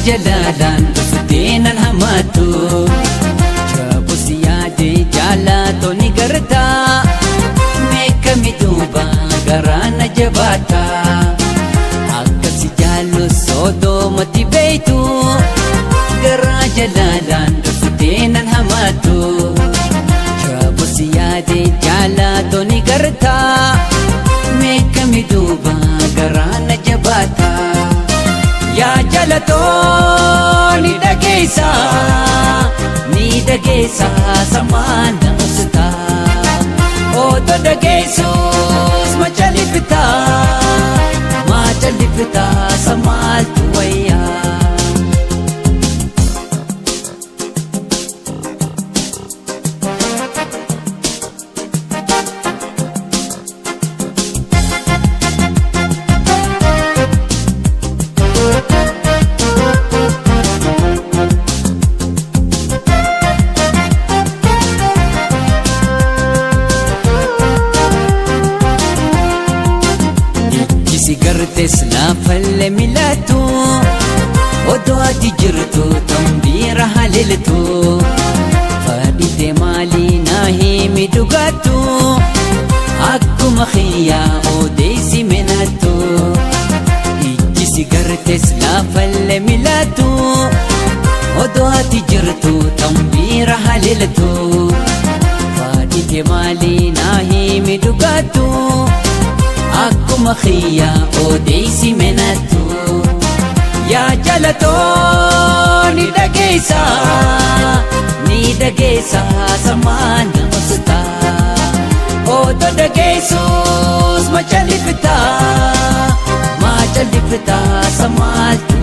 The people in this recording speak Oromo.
jalalaan suteenan hamaatu Jabus yaade jaalato ni garta Meeka miduuba garaana jabaata Akkasi jaallu soodomatti beeytu Garaa jalaalaan suteenan hamaatu Jabus yaade jaalato ni garta Meeka miduuba garaana jabaata Yaa jalatoo ni dhageessa samaan namusta Oto dhageessus machalifta samaaltu wayyaa Sigartes laafalle milatu Odoo ati jirtu tambiira haliltu Fadhite maalii naa himi dhugatu Akkuma khiyyaa odeessi menatu Ijji sigartes laafalle milatu Odoo ati jirtu tambiira haliltu Fadhite maalii naa himi dhugatu Akkuma khiyyaa odeessi menatu Yaa jalatoo ni dhageessa samaan namusta Oto dhageessus machalifta samaaltu